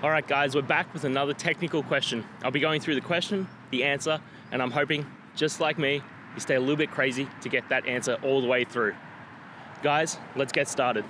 All right, guys, we're back with another technical question. I'll be going through the question, the answer, and I'm hoping, just like me, you stay a little bit crazy to get that answer all the way through. Guys, let's get started.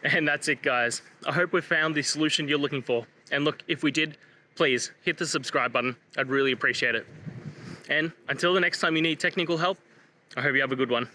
And that's it, guys. I hope we found the solution you're looking for. And look, if we did, please hit the subscribe button. I'd really appreciate it. And until the next time you need technical help, I hope you have a good one.